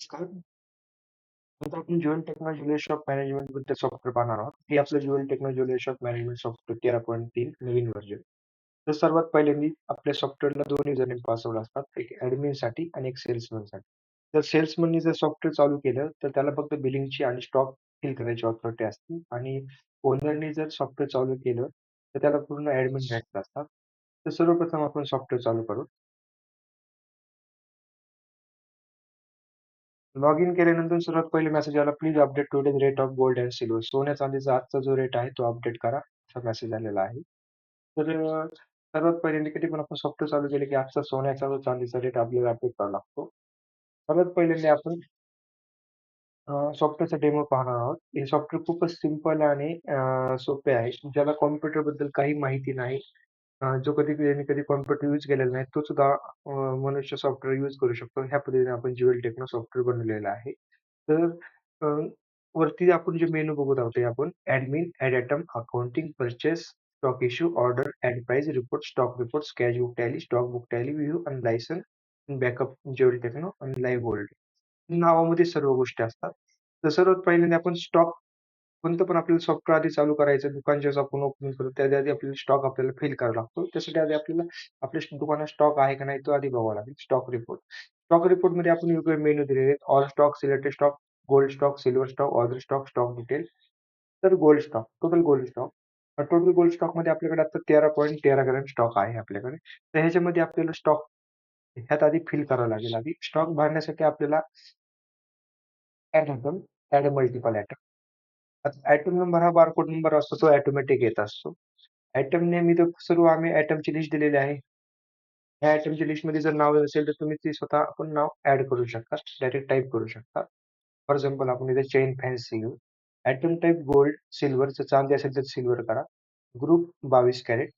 नमस्कार. आता आपण Jewel technology less of management बद्दल सॉफ्टवेअर पाहणार आहोत. हे आपलं Jewel technology less of management software 13.3 Naveen version. तर सर्वात पहिल्यांदा आपल्या सॉफ्टवेअरला दोन युजरनेम पासवर्ड असतात. एक ऍडमिन साठी आणि एक सेल्समन साठी. जर सेल्समननी जर सॉफ्टवेअर चालू केलं तर त्याला फक्त बिलिंगची आणि स्टॉक फिल करायची ऑथॉरिटी असते आणि ओनरने जर सॉफ्टवेअर चालू केलं तर त्याला पूर्ण ऍडमिन राईट्स असतात. तर सर्वप्रथम आपण सॉफ्टवेअर चालू करू. लॉग इन केल्यानंतर सर्वात पहिले मेसेज आला, please update today's rate of gold and silver. सोन्या चांदीचा आजचा जो रेट आहे तो अपडेट करा, असा मेसेज आलेला आहे. तर सर्वात पहिले कधी पण आपण सॉफ्टवेअर चालू केले की आजचा सोन्याचा व चांदीचा रेट आपल्याला अपडेट करावा लागतो. सर्वात पहिल्यांदा आपण सॉफ्टवेअरचा डेमो पाहणार आहोत. हे सॉफ्टवेअर खूपच सिंपल आणि सोपे आहे. ज्याला कॉम्प्युटर बद्दल काही माहिती नाही, जो कधी कॉम्प्युटर यूज केलेला नाही, तो सुद्धा मनुष्य सॉफ्टवेअर यूज करू शकतो. ह्या पद्धतीने आपण ज्युएल टेक्नो सॉफ्टवेअर बनवलेलं आहे. तर अ, वरती आपण जे मेनू बघत आहोत ते आपण admin, add item, accounting, purchase, stock issue, order, add price, report, stock report, cash book tally, stock book tally, view आणि लायसन, बॅकअप, ज्युएल टेक्नो आणि लाईव्ह होल्ड. नावामध्ये सर्व गोष्टी असतात. तर सर्वात पहिल्यांदा आपण स्टॉक, कोणतं पण आपल्याला सॉफ्टवेअर आधी चालू करायचं, दुकान जेव्हा आपण ओपन करू त्याच्या आधी आपल्याला स्टॉक आपल्याला फिल करावा लागतो. त्यासाठी आधी आपल्याला आपल्या दुकानात स्टॉक आहे का नाही तो आधी बघावा लागेल. Stock report. स्टॉक रिपोर्ट मध्ये आपण वेगवेगळे मेनू दिलेले आहेत. All stock, selected stock, gold stock, silver stock, other stock, stock detail. तर gold stock, total gold stock. Total gold stock मध्ये आपल्याकडे आता 13.13 ग्रॅम स्टॉक आहे आपल्याकडे. तर ह्याच्यामध्ये आपल्याला स्टॉक ह्यात आधी फिल करावं लागेल. आधी स्टॉक भरण्यासाठी आपल्याला add item, add multiple item. Item number हा बारकोड नंबर असतो, तो ऑटोमॅटिक येत असतो. आयटम नेम इथं सर्व आम्ही आयटमची लिस्ट दिलेली आहे. ह्या आयटमच्या लिस्टमध्ये जर नाव नसेल तर तुम्ही ती स्वतः आपण नाव ऍड करू शकता, डायरेक्ट टाईप करू शकता. फॉर एक्झाम्पल आपण इथे चेन फॅन्सी घेऊ. आयटम टाईप गोल्ड, सिल्वर, जर चांदी असेल तर सिल्वर करा. Group 22 carat,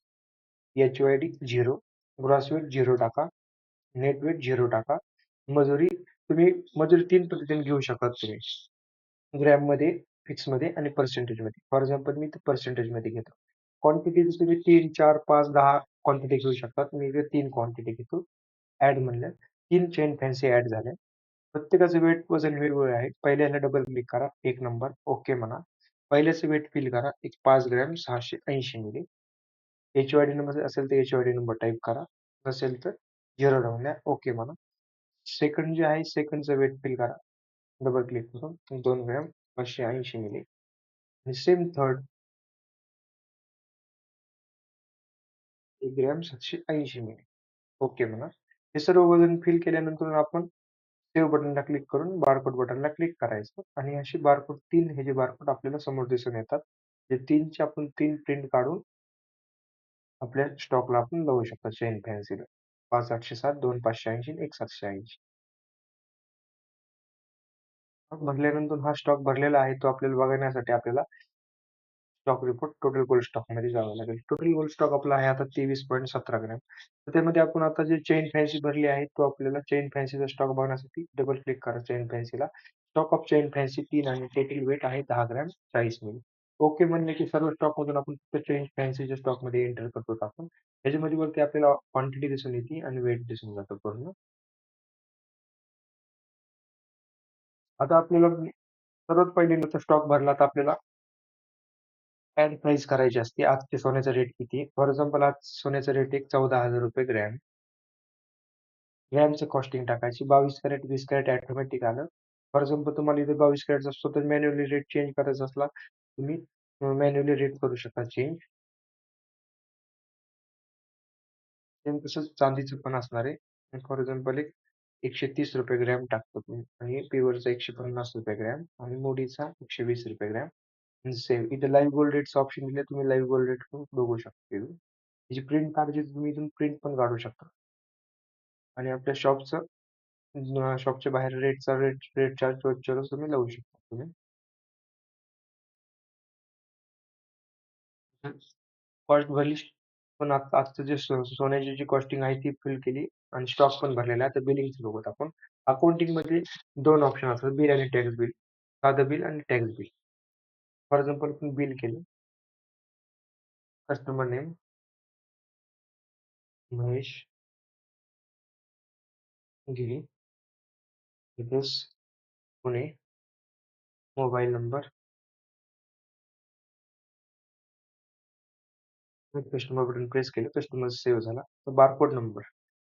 HYD 0, gross weight 0 टाका, नेट वेट 0 टाका. मजुरी, तुम्ही मजुरी तीन पद्धतीने घेऊ शकता तुम्ही, ग्रॅममध्ये, फिक्समध्ये आणि पर्सेंटेजमध्ये. फॉर एक्झाम्पल मी पर्सेंटेजमध्ये घेतो. क्वांटिटी तुम्ही 3, 4, 5, 10 क्वांटिटी घेऊ शकता. मी इथे 3 क्वांटिटी घेतो. ऍड म्हणलं, 3 चेन फॅन्सी ऍड झाल्या. प्रत्येकाचं वेट वजन वेगवेगळं आहे. पहिल्याला डबल क्लिक करा, 1 नंबर, ओके म्हणा. पहिल्याचं वेट फिल करा, एक 5 ग्रॅम 680 मिली. HYD नंबर असेल तर HYD नंबर टाईप करा, नसेल तर 0 राहून द्या, ओके म्हणा. सेकंड जे आहे, सेकंडचं वेट फिल करा, डबल क्लिक करून 2 ग्रॅम 580 मिली. आणि same third, 1 gram 780 milli, okay म्हणा. हे सर्व वजन फिल केल्यानंतर आपण सेव्ह बटनला क्लिक करून बारकोड बटनला क्लिक करायचं आणि अशी बारकोड, 3 हे जे बारकोड आपल्याला समोर दिसून येतात. हे 3चे आपण 3 प्रिंट काढून आपल्या स्टॉकला आपण लावू शकतो. चेन फॅन्सीला 5/807, 2/580 आणि 1/780. भरल्यानंतर हा स्टॉक भरलेला आहे तो आपल्याला बघण्यासाठी आपल्याला stock report total gold stock मध्ये जावं लागेल. टोटल गोल्ड स्टॉक आपला आहे आता 23.17 ग्रॅम. तर त्यामध्ये आपण आता जे चेन फॅन्सी भरली आहे तो आपल्याला चेन फॅन्सीचा स्टॉक बघण्यासाठी डबल क्लिक करा चेन फॅन्सीला. स्टॉक ऑफ चेन फॅन्सी 3 आणि टोटल वेट आहे 10 ग्रॅम 40 मिली. ओके म्हणले की सर्व स्टॉक मधून आपण फक्त चेन फॅन्सीच्या स्टॉक मध्ये एंटर करतो आपण. त्याच्यामध्ये वरती आपल्याला क्वांटिटी दिसून येते आणि वेट दिसून जातं पूर्ण. आता आपल्याला सर्वात पहिल्यांदा स्टॉक भरला तर आपल्याला ऍड प्राइस करायची असते. आजचे सोन्याचा रेट किती आहे? फॉर एक्झाम्पल आज सोन्याचा रेट आहे ₹14,000 ग्रॅम. ग्रॅमचं कॉस्टिंग टाकायची. 22 कॅरेट, 20 कॅरेट ऑटोमॅटिक आलं. फॉर एक्झाम्पल तुम्हाला इथे 22 कॅरेटचा असतो तर मॅन्युअली रेट चेंज करायचा असला तुम्ही मॅन्युअली रेट करू शकता चेंज. सेम तसंच चांदीचं पण असणार आहे. फॉर एक्झाम्पल एक ₹130 ग्रॅम टाकतो तुम्ही आणि प्युअरचा ₹150 ग्रॅम आणि मोडीचा ₹120 ग्रॅम. सेम इथे लाईव्ह गोल्ड रेटचं ऑप्शन दिले, तुम्ही लाईव्ह गोल्ड रेट पण बघू शकता इथून. त्याची प्रिंट काढायची तर तुम्ही इथून प्रिंट पण काढू शकता. आणि आपल्या शॉपच्या बाहेर रेट चार्ट रोजच्या तुम्ही लावू शकता तुम्ही. कॉस्ट भरली, पण आता आजचं जे सोन्याची जी कॉस्टिंग आहे ती फिल केली आणि स्टॉक पण भरलेला आहे. तर बिलिंगचं बघूत आपण. अकाउंटिंग मध्ये 2 ऑप्शन असतात, बिल आणि टॅक्स बिल. साधं बिल आणि टॅक्स बिल. फॉर एक्झाम्पल आपण बिल केलं, customer name Mahesh Giri, address Pune, mobile number, customer button press केलं, कस्टमर सेव्ह झाला. तर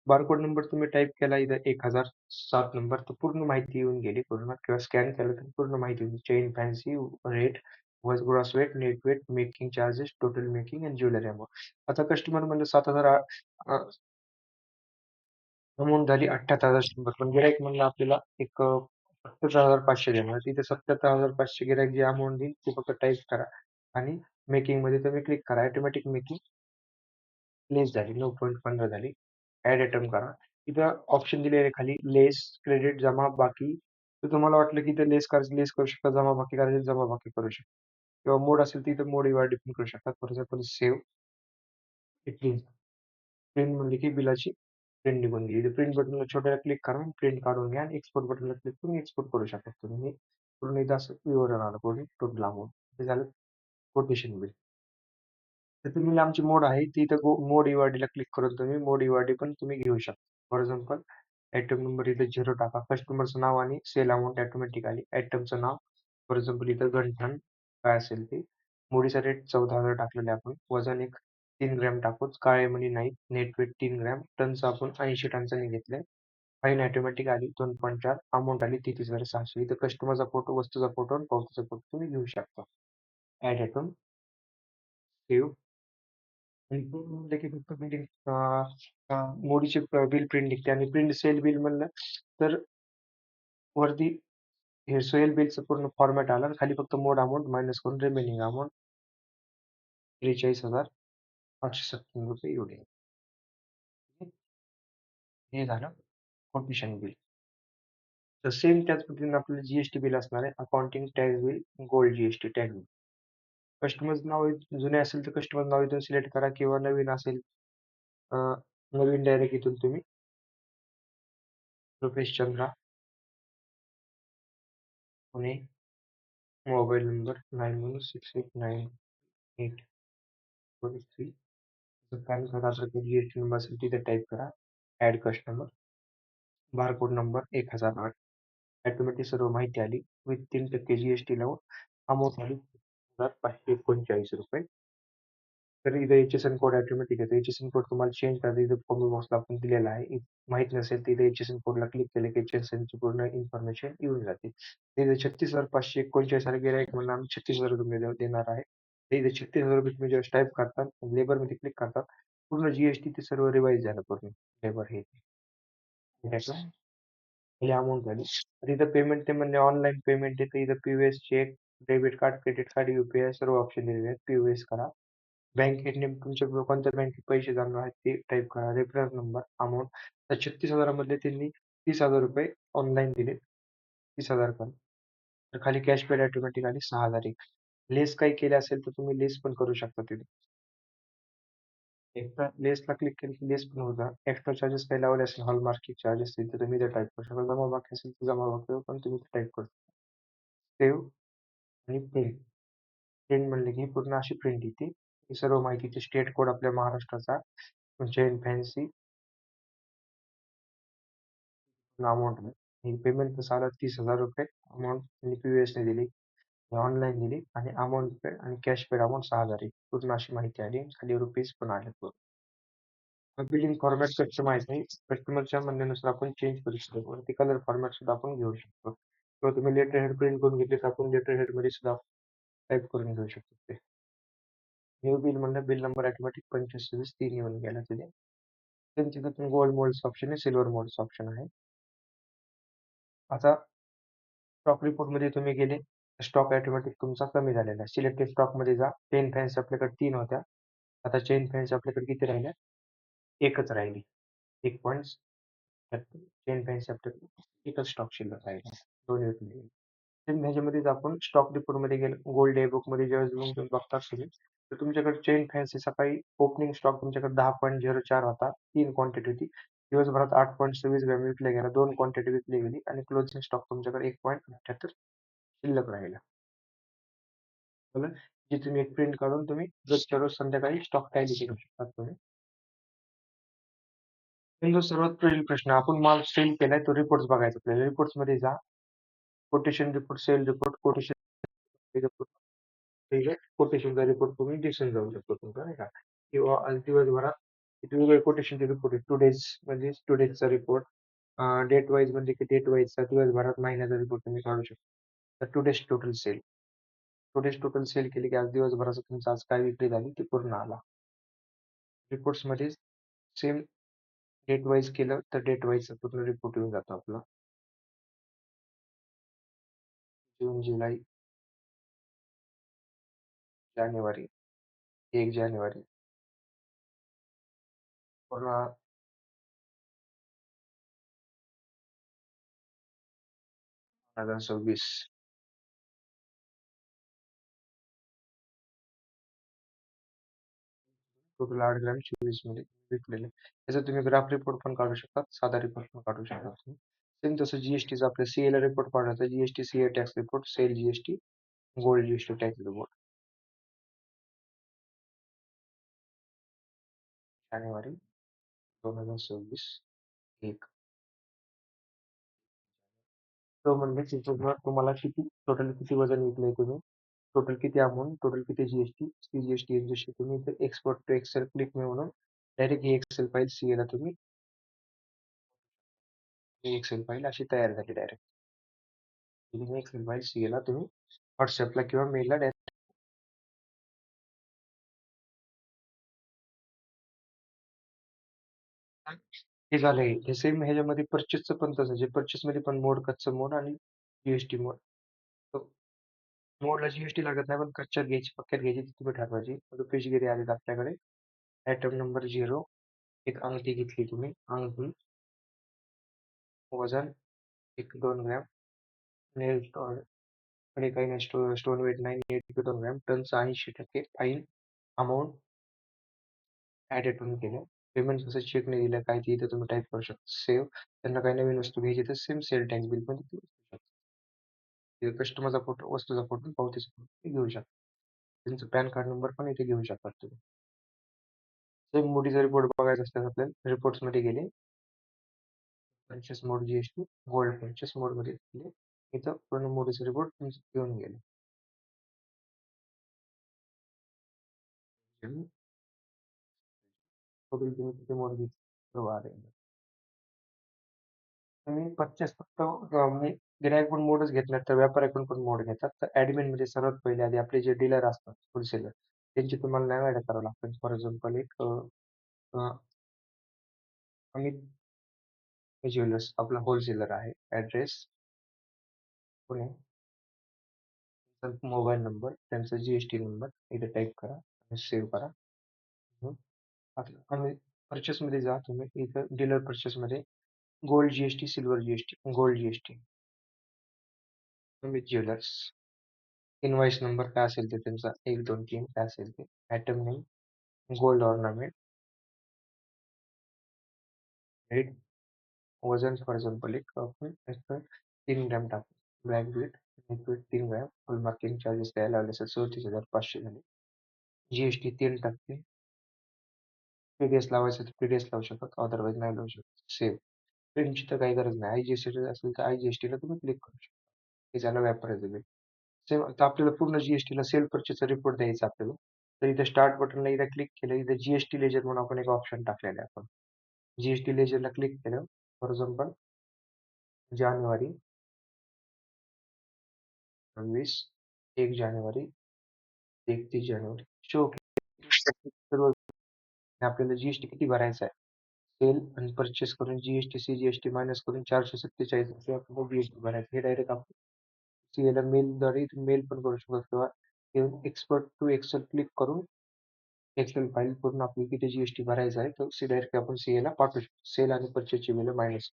बारकोड नंबर तुम्ही टाइप केला इथं 1007 नंबर, तर पूर्ण माहिती येऊन गेली पूर्ण, किंवा स्कॅन केलं तर पूर्ण माहिती येऊन, chain fancy, rate, gross weight, net weight, making charges, total making आणि ज्वेलरी अमाउंट. आता कस्टमर म्हणलं 7,000 अमाउंट झाली 78,100, पण गिराईक म्हणलं आपल्याला एक 77,500 देणार. तिथे 77,500 गिराईक जी अमाउंट देईल ती फक्त टाईप करा आणि मेकिंग मध्ये तुम्ही क्लिक करा. ऑटोमॅटिक मेकिंग लेस झाली, 9.15 झाली. ऍड आयटम करा. इथं ऑप्शन दिलेले आहे खाली, लेस, क्रेडिट, जमा, बाकी. तर तुम्हाला वाटलं की इथं लेस करू शकता, जमा बाकी करायचे जमा बाकी करू शकता, किंवा मोड असेल तर इथं मोड इवाडी पण करू शकता. For example save print. Print म्हणली की बिलाची प्रिंट निघून गेली. प्रिंट बटनला छोट्याला क्लिक करा, प्रिंट काढून घ्या आणि एक्सपोर्ट बटनला क्लिक करून एक्सपोर्ट करू शकता तुम्ही. हे पूर्ण एकदा असं विवरण आलं पूर्ण टोटल अमाऊंट. हे झालं कोटेशन बिल. तर तुम्ही आमची मोड आहे ती इथं मोड ईवाडीला क्लिक करून तुम्ही मोड ईवाडी पण तुम्ही घेऊ शकता. फॉर एक्झाम्पल आयटम नंबर इथं 0 टाका, कस्टमरचं नाव आणि सेल अमाऊंट ऑटोमॅटिक आली. आयटमचं नाव फॉर एक्झाम्पल इथं गंठन काय असेल ते. मुडीचा रेट 14,000 टाकलेले आपण. वजन एक 3 ग्रॅम टाकूच. काळे मणी नाही. Net weight 3 gram. टनचं आपण 80 टनचं घेतलंय. फाईन ऑटोमॅटिक आली 2.4. अमाऊंट आली 33,600. इथं कस्टमरचा फोटो, वस्तूचा फोटो आणि पावतीचा फोटो तुम्ही घेऊ शकता. Add item, save. आणि प्रिंट म्हणलं की फक्त बिलिंग मोडीचे बिल प्रिंट निघते, आणि प्रिंट सेल बिल म्हणलं तर वरती हे सेल बिलचं पूर्ण फॉर्मॅट आला आणि खाली फक्त मोड अमाऊंट मायनस करून रिमेनिंग अमाऊंट 43,857 रुपये एवढे. हे झालं कोटेशन बिल. तर सेम त्याच पद्धतीने आपल्याला जीएसटी बिल असणार आहे. Accounting tax bill, gold GST tax bill. कस्टमरचं नाव जुने असेल तर कस्टमर नाव इथून सिलेक्ट करा, किंवा नवीन असेल नवीन डायरेक्ट इथून तुम्ही Rupesh Chandra, Pune, mobile number 91689843. PAN card असेल तर जीएसटी नंबर असेल तिथे टाईप करा. Add customer, barcode number 1008. Automatic सर्व माहिती आली. विथ 3% जीएसटी लावून अमाऊंट आली 5,539 रुपये. तर इथं एचएसएन कोड ऑटोमॅटिक येतो. एचएसएन कोड तुम्हाला चेंज करायचा इथं कॉमेंट बॉक्सला आपण दिलेला आहे. माहित नसेल तर इथे एचएसएन कोडला क्लिक केलं की एचएसएन ची पूर्ण इन्फॉर्मेशन येऊन जाते. इथे 36,539 गिराईक म्हणून आम्ही 36,000 रुपये देणार आहे. ते इथे 36,000 रुपये तुम्ही जेव्हा टाईप करतात, लेबर मध्ये क्लिक करतात, पूर्ण जीएसटी ते सर्व रिवाइज झालं पूर्ण. लेबर हे अमाऊंट झाली. तिथं पेमेंट ते म्हणजे ऑनलाईन पेमेंट आहे, तर इथं POS, cheque, debit card, credit card, UPI सर्व ऑप्शन दिलेले आहेत. पीओएस करा. बँकेत नेमकं तुमच्या कोणत्या बँकेत पैसे जाणार आहेत ते टाईप करा. Reference number, amount. तर 36,000 त्यांनी 30,000 रुपये ऑनलाईन दिले. 30,000 करून. तर खाली कॅश पेड ऑटोमॅटिक आली 6,001. लेस काही केले असेल तर तुम्ही लेस पण करू शकता तिथे. एक्स्ट्रा लेसला क्लिक केलं की लेस पण होता. एक्स्ट्रा चार्जेस काही लावले असेल, हॉलमार्किंग चार्जेस तर तुम्ही ते टाईप करू शकता. जमा बाकी असेल तर जमा बाकी पण तुम्ही टाईप करू शकता. सेव्ह आणि प्रिंट. प्रिंट म्हणले की पूर्ण अशी प्रिंट येते. ही सर्व माहिती, स्टेट कोड आपल्या महाराष्ट्राचा, चेन फॅन्सी अमाऊंट आहे. पेमेंट कसं आलं 30,000 रुपये. अमाऊंट त्यांनी पीओएस ने दिली, ऑनलाईन दिली, आणि अमाऊंट पेड आणि कॅश पेड अमाऊंट 6,000 पूर्ण अशी माहिती आली. खाली रुपीज पण आले. बिलिंग फॉर्मॅट कस्टमाइज आहे. कस्टमरच्या म्हणण्यानुसार आपण चेंज करू शकतो. वरती कलर फॉर्मॅट सुद्धा आपण घेऊ शकतो, किंवा तुम्ही लेटर हेड प्रिंट करून घेतले तर आपण लेटर हेड मध्ये सुद्धा टाईप करून घेऊ शकतो. ते न्यू बिल म्हणलं, बिल नंबर ऑटोमॅटिक 25,26,3 येऊन गेला तिथे. त्यांच्या गोल्ड मोड्स ऑप्शन आहे, सिल्वर मोड्स ऑप्शन आहे. आता स्टॉक रिपोर्ट मध्ये तुम्ही गेले, स्टॉक ऑटोमॅटिक तुमचा कमी झालेला आहे. सिलेक्टेड स्टॉक मध्ये जा. चेन फॅन्स आपल्याकडे 3 होत्या. आता चेन फॅन्स आपल्याकडे किती राहिल्या? एकच राहिली. 1 चेन फॅन्सी आपल्याकडे एकच स्टॉक शिल्लक राहिला. दोन विकले. ह्याच्यामध्येच आपण स्टॉक रिपोर्ट मध्ये गेलो, गोल्ड डे बुक मध्ये ज्यावेळेस तुम्ही बघता तुम्ही, तर तुमच्याकडे चेन फॅन्सी सकाळी ओपनिंग स्टॉक तुमच्याकडे 10.04 होता. 3 क्वांटिटी होती. दिवसभरात 8.26 ग्रॅम विकल्या गेला. 2 क्वांटिटी विकली गेली, आणि क्लोजिंग स्टॉक तुमच्याकडे 1.78 शिल्लक राहिला. बरोबर. जी तुम्ही एक प्रिंट काढून तुम्ही रोजच्या रोज संध्याकाळी स्टॉक टॅली करू शकता तुम्ही. पण जो सर्वात पहिला प्रश्न, आपण माल सेल केलाय तो रिपोर्ट्स बघायचा आपल्याला. रिपोर्ट्स मध्ये जा. Quotation report, sale report, quotation report, ठीक आहे. कोटेशनचा रिपोर्ट तुम्ही दिसून जाऊ शकतो तुमचा नाही का? किंवा आज दिवसभरात किती वेगवेगळे कोटेशनचे रिपोर्ट आहेत. म्हणजे टुडेजचा रिपोर्ट, डेट वाईज म्हणजे की डेट वाईजचा दिवसभरात महिन्याचा रिपोर्ट तुम्ही काढू शकता. तर today's total sale. Today's total sale केली की आज दिवसभराचा तुमचा आज काय विक्री झाली ते पूर्ण आला. रिपोर्ट्समध्ये सेम डेट वाईज केलं तर डेट वाईजचा पूर्ण रिपोर्ट येऊन जातो आपला. जून, जुलै, जानेवारी, 1 जानेवारी पूर्ण 2026. टोटल 8 ग्रॅम 24 मध्ये विकलेले. त्याचा तुम्ही ग्राफ रिपोर्ट पण काढू शकता, साधा रिपोर्ट पण काढू शकता तुम्ही. सेम तसं जीएसटीचा आपल्या सीएला रिपोर्ट काढायचा, GST CA tax report, sale GST, gold GST tax report. जानेवारी 2026 1. तो म्हणजे तिथं तुम्हाला टोटल किती वजन विकलंय तुम्ही, टोटल किती अमाउंट, टोटल किती जीएसटी, सीजीएसटी जशी तुम्ही इथे एक्सपोर्ट टू एक्सेल क्लिक मी म्हणून डायरेक्ट ही एक्सेल फाईल सीएला तुम्ही ही एक्सेल फाईल अशी तयार झाली डायरेक्ट. ही एक्सेल फाईल सीएला तुम्ही व्हॉट्सअपला किंवा मेलला डायरेक्ट. हे झालंय. हे सेम ह्याच्यामध्ये पर्चेसचं पण तसंच आहे. पर्चेसमध्ये पण मोड, कच्चं मोड आणि जीएसटी मोड. तो मोडला जीएसटी लागत नाही, पण कच्च्यात घ्यायची, पक्क्यात घ्यायची ती तुम्ही ठरवायची. रुपेशगिरी आलेत आपल्याकडे. Item number 0. एक अंगठी घेतली तुम्ही. अंगठी, वजन 1-2 ग्रॅम. नेल आणि काही नाही, स्टोन वेट नाही, 1-2 ग्रॅम. टनचं 80% फाईन अमाऊंट ॲडेड म्हणून केलं. पेमेंट कसं चेक नाही दिलं काय ते इथं तुम्ही टाईप करू शकता. सेव्ह. त्यांना काही नवीन वस्तू घ्यायची तर सेम सेल टॅक्स बिल पण तुम्ही करू शकता. कस्टमरचा फोटो, वस्तूचा फोटो, पावतीचा फोटो घेऊ शकता. त्यांचं पॅन कार्ड नंबर पण इथे घेऊ शकता तुम्ही. सेम मोडीचा रिपोर्ट बघायचा असतात आपल्याला. रिपोर्ट्समध्ये गेले, परचेस मोड जीएसटी, गोल्ड परचेस मोडमध्ये गेले. इथं पूर्ण मोडीचा रिपोर्ट तुमचं घेऊन गेले. टोटल तुम्ही किती मोड घेतले. तुम्ही परचेस फक्त म्हणजे गिराईक पण मोडच घेत नाहीत, तर व्यापाऱ्याकडून पण मोड घेतात. तर ॲडमिन म्हणजे सर्वात पहिले आधी आपले जे डीलर असतात, होलसेलर, त्यांची तुम्हाला नाव ॲड करावं लागतं. फॉर एक्झाम्पल एक अ, अमित ज्वेलर्स आपला होलसेलर आहे. ॲड्रेस पुणे. त्यांचा मोबाईल नंबर, त्यांचा जीएसटी नंबर इथे टाईप करा आणि सेव्ह करा. हं. आणि पर्चेसमध्ये जा तुम्ही. इथं डीलर पर्चेसमध्ये gold GST, silver GST, gold GST, Amit jewellers. Invoice number काय असेल ते त्यांचा 1, 2, 3 काय असेल ते. Item name gold ornament, rate, वजन फॉर एक्झाम्पल एक आपण याचं 3 ग्रॅम टाकू. Black bead, liquid 3 gram, full marking charges काय लावले असेल 34,500 झाले. जीएसटी 3% पीडीएस लावायचं तर पीडीएस लावू शकतात, अदरवाईज नाही लावू शकत. सेव्ह. प्रिंटची तर काही गरज नाही. आयजीएसटी असेल तर आयजीएसटीला तुम्ही क्लिक करू शकता. हे झालं व्यापाऱ्याचं बिल. सेम आता आपल्याला पूर्ण जीएसटीला सेल परचेसचा रिपोर्ट द्यायचा आपल्याला. तर इथे स्टार्ट बटनला एकदा क्लिक केलं, इथे जीएसटी लेजर म्हणून आपण एक ऑप्शन टाकलेला आहे आपण. जीएसटी लेजरला क्लिक केलं. For example January 26, 1 January, 31 January. Show सर्व आपल्याला जीएसटी किती भरायचा आहे. सेल आणि परचेस करून जीएसटी, सीजीएसटी मायनस करून 447 रुपये आपल्याला जीएसटी भरायचं. हे डायरेक्ट आपण सीएला मेलद्वारे मेल पण करू शकतो किंवा एक्सपर्ट टू एक्सेल क्लिक करून एक्सेल फाईल पूर्ण आपली किती जीएसटी भरायचा आहे तो डायरेक्ट आपण सीएला पाठवू शकतो. सेल आणि परचेसची बिलं मायनस.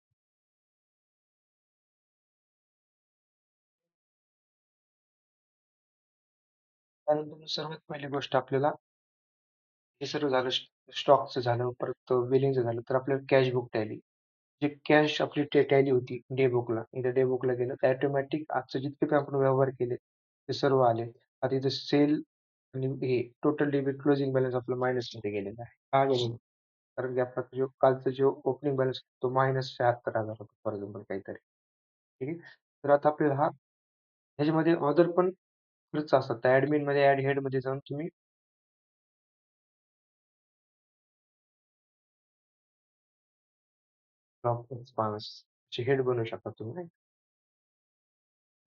त्यानंतर सर्वात पहिली गोष्ट आपल्याला हे सर्व झालं, स्टॉकचं झालं, परत बिलिंगचं झालं, तर आपल्याला कॅश बुक टॅली. जे कॅश आपली टॅली होती डे बुकला, इथे डे बुकला गेलं तर ऑटोमॅटिक आजचे जितके पण आपण व्यवहार केले ते सर्व आले. आता इथे सेल आणि हे टोटल डेबिट क्लोजिंग बॅलन्स आपलं मायनस मध्ये गेलेला आहे. का गेलेलं? कारण की आपला जो कालचा जो ओपनिंग बॅलन्स तो -76,000 होता फॉर एक्झाम्पल काहीतरी. ठीक आहे. तर आता आपल्याला हा ह्याच्यामध्ये ऑथर पण खरंच असतात. त्या ॲडमिनमध्ये ॲड हेडमध्ये जाऊन तुम्ही टॉप चे हेड बनवू शकता तुम्ही नाही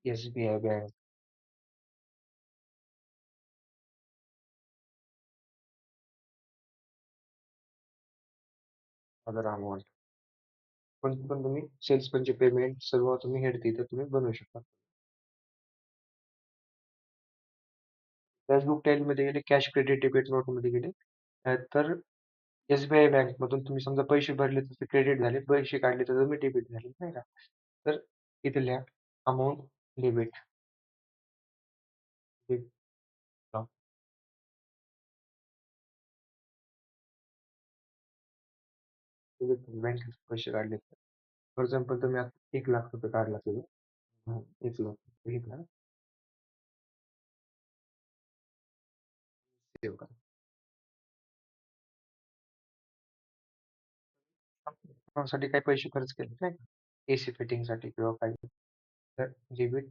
एस-बी-आय बँक, अदर अमाउंट कोणती पण तुम्ही सेल्समनचे पेमेंट सर्व तुम्ही हेड तिथे तुम्ही बनवू शकता. कॅशबुक टाईलमध्ये गेले, कॅश क्रेडिट डेबिट नोटमध्ये गेले, तर एस-बी-आय बँकमधून तुम्ही समजा पैसे भरले तर ते क्रेडिट झाले, पैसे काढले तर तुम्ही डेबिट झाले, नाही का? तर इथे लिहा अमाउंट डेबिट बँकेत पैसे काढले तर. फॉर एक्झाम्पल तुम्ही आता ₹1,00,000 काढला तुम्ही. हां, 1,00,000 घेतला, सेव्ह करा. साठी काही पैसे खर्च केले नाही का? एसी फिटिंगसाठी किंवा काही तर डेबिट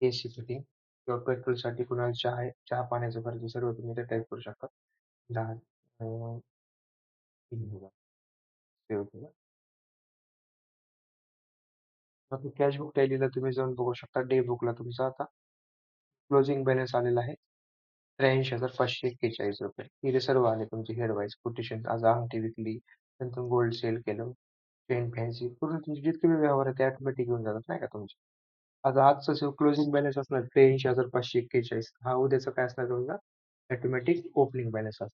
एसी फिटिंग किंवा पेट्रोलसाठी कुणाला चहा पाण्याचा खर्च सर्व तुम्ही इथे टाईप करू शकता. 10 3,000 सेव्ह केलं. मग कॅश बुक टॅलीला तुम्ही जाऊन बघू शकता. डे बुकला तुमचा आता क्लोजिंग बॅलन्स आलेला आहे ₹83,541. इथे सर्व आले तुमचे हेड वाईज कोटेशन. आज अंगठी विकली, नंतर गोल्ड सेल केलं, चेन फॅन्सी पूर्ण तुमचे जितके बी व्यवहार आहेत ते ऑटोमॅटिक येऊन जातात नाही का तुमचे. आता आजचा जो क्लोजिंग बॅलन्स असणार 83,541 हा उद्याचा काय असणार तुमचा ऑटोमॅटिक ओपनिंग बॅलन्स असणार.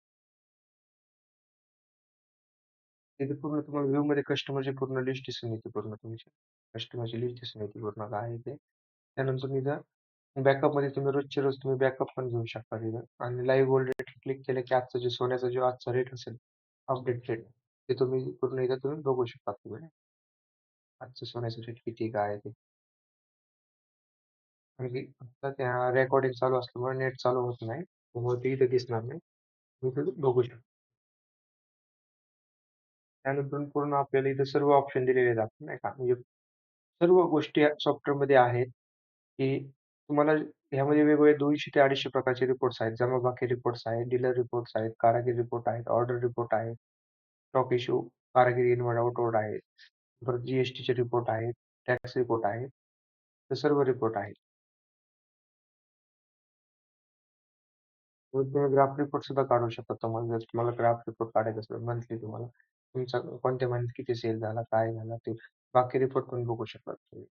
तिथे पूर्ण तुम्हाला व्ह्यूमध्ये कस्टमरची पूर्ण लिस्ट दिसून येते पूर्ण तुमची. कस्टमरची लिस्ट दिसून येते पूर्ण काय आहे ते. त्यानंतर तिथं बॅकअपमध्ये तुम्ही रोजचे रोज तुम्ही बॅकअप पण घेऊ शकता तिथं आणि लाईव्ह गोल्ड रेट क्लिक केलं की आजचं जे सोन्याचा जो आजचा रेट असेल अपडेट रेट ते तुम्ही पूर्ण इथं तुम्ही बघू शकता तुम्ही. आजचं सोन्याचं रेट किती काय आहे ते. कारण की आता त्या रेकॉर्डिंग चालू असल्यामुळे नेट चालू होत नाही. त्यामुळे ते इथे दिसणार नाही. तुम्ही ते बघू शकता. त्यानंतर पूर्ण आपल्याला इथे सर्व ऑप्शन दिलेले जातात नाही का. म्हणजे सर्व गोष्टी सॉफ्टवेअरमध्ये आहेत, की तुम्हाला ह्यामध्ये वेगवेगळे 200 ते 250 प्रकारचे रिपोर्ट्स आहेत. जमाबाकी रिपोर्ट्स आहेत, डीलर रिपोर्ट्स आहेत, कारागीर रिपोर्ट आहेत, ऑर्डर रिपोर्ट आहे, स्टॉक इश्यू, कारागिरी इनवॉर्ड आउटवॉर्ड आहे. परत जी-एस-टीचे रिपोर्ट आहेत, टॅक्स रिपोर्ट आहेत. ते सर्व रिपोर्ट आहेत. मग तुम्ही ग्राफ रिपोर्ट सुद्धा काढू शकता. तुम्हाला जर तुम्हाला ग्राफ रिपोर्ट काढायचा असेल मंथली तुम्हाला, तुमचा कोणत्या महिन्यात किती सेल झाला, काय झाला ते बाकी रिपोर्ट पण बघू शकता तुम्ही.